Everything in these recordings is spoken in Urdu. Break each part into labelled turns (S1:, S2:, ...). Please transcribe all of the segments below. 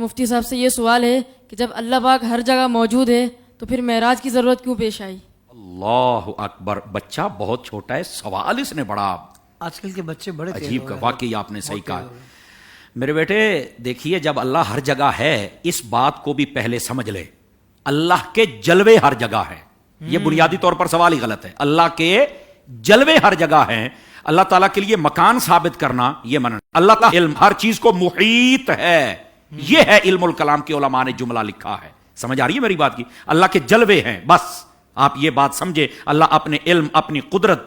S1: مفتی صاحب سے یہ سوال ہے کہ جب اللہ پاک ہر جگہ موجود ہے تو پھر معراج کی ضرورت کیوں پیش آئی؟
S2: اللہ اکبر، بچہ بہت چھوٹا ہے، سوال اس نے بڑا
S3: آج کل کے بچے بڑے
S2: عجیب کا، واقعی آپ نے صحیح کہا میرے بیٹے۔ دیکھیے جب اللہ ہر جگہ ہے، اس بات کو بھی پہلے سمجھ لے، اللہ کے جلوے ہر جگہ ہیں۔ یہ بنیادی طور پر سوال ہی غلط ہے۔ اللہ کے جلوے ہر جگہ ہیں، اللہ تعالیٰ کے لیے مکان ثابت کرنا یہ منع۔ اللہ کا علم ہر چیز کو محیط ہے، یہ ہے علم الکلام کے علماء نے جملہ لکھا ہے۔ سمجھ آ رہی ہے میری بات کی؟ اللہ کے جلوے ہیں، بس آپ یہ بات سمجھے، اللہ اپنے علم، اپنی قدرت،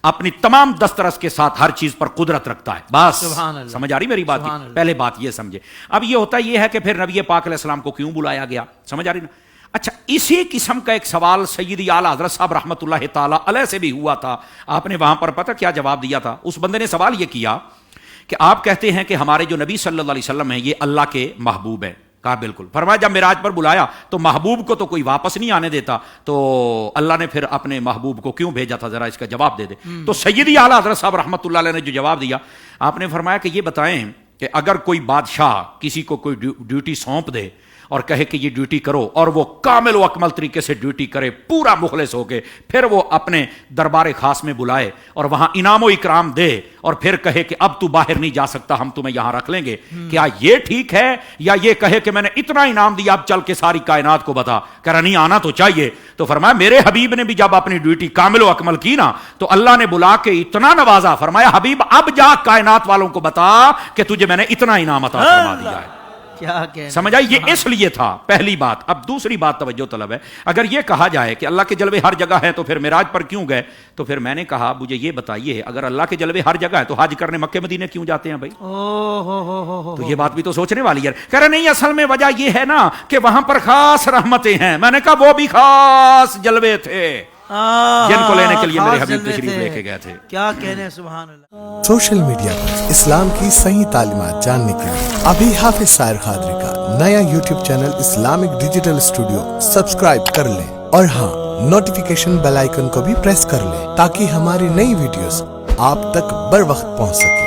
S2: اپنی تمام دسترس کے ساتھ ہر چیز پر قدرت رکھتا ہے، بس۔ سمجھ آ رہی میری بات کی؟ پہلے بات یہ سمجھے۔ اب یہ ہوتا یہ ہے کہ پھر نبی پاک علیہ السلام کو کیوں بلایا گیا؟ سمجھ آ رہی نا؟ اچھا، اسی قسم کا ایک سوال سیدی اعلیٰ حضرت صاحب رحمۃ اللہ تعالی علیہ سے بھی ہوا تھا۔ آپ نے وہاں پر پتہ کیا جواب دیا تھا؟ اس بندے نے سوال یہ کیا کہ آپ کہتے ہیں کہ ہمارے جو نبی صلی اللہ علیہ وسلم ہیں یہ اللہ کے محبوب ہیں۔ کہا بالکل۔ فرمایا جب معراج پر بلایا تو محبوب کو تو کوئی واپس نہیں آنے دیتا، تو اللہ نے پھر اپنے محبوب کو کیوں بھیجا تھا؟ ذرا اس کا جواب دے دے۔ تو سیدی اعلیٰ حضرت صاحب رحمۃ اللہ علیہ نے جو جواب دیا، آپ نے فرمایا کہ یہ بتائیں کہ اگر کوئی بادشاہ کسی کو کوئی ڈیوٹی سونپ دے اور کہے کہ یہ ڈیوٹی کرو، اور وہ کامل و اکمل طریقے سے ڈیوٹی کرے، پورا مخلص ہو کے، پھر وہ اپنے دربار خاص میں بلائے اور وہاں انعام و اکرام دے اور پھر کہے کہ اب تو باہر نہیں جا سکتا، ہم تمہیں یہاں رکھ لیں گے، کیا یہ ٹھیک ہے؟ یا یہ کہے کہ میں نے اتنا انعام دیا، اب چل کے ساری کائنات کو بتا، کہہ رہا نہیں آنا تو چاہیے۔ تو فرمایا میرے حبیب نے بھی جب اپنی ڈیوٹی کامل و اکمل کی نا تو اللہ نے بلا کے اتنا نوازا، فرمایا حبیب اب جا کائنات والوں کو بتا کہ تجھے میں نے اتنا انعام عطا فرما دیا ہے۔ سمجھ آئی؟ یہ اس لیے تھا پہلی بات۔ اب دوسری بات توجہ طلب ہے، اگر یہ کہا جائے کہ اللہ کے جلوے ہر جگہ ہیں تو پھر معراج پر کیوں گئے؟ تو پھر میں نے کہا مجھے یہ بتائیے، اگر اللہ کے جلوے ہر جگہ ہیں تو حج کرنے مکے مدینے کیوں جاتے ہیں بھائی؟ تو یہ بات بھی تو سوچنے والی ہے۔ کہہ رہے نہیں، اصل میں وجہ یہ ہے نا کہ وہاں پر خاص رحمتیں ہیں۔ میں نے کہا وہ بھی خاص جلوے تھے جن کو لینے کے لیے میرے حبیب تشریف لے کے گئے تھے۔
S3: کیا کہنے، سبحان اللہ۔
S4: سوشل میڈیا پر اسلام کی صحیح تعلیمات جاننے کے لیے ابھی حافظ سائر قادری کا نیا YouTube channel Islamic digital studio subscribe کر لیں، اور ہاں نوٹیفیکیشن بیل آئیکن کو بھی پریس کر لیں تاکہ ہماری نئی ویڈیوز آپ تک بر وقت پہنچ سکے۔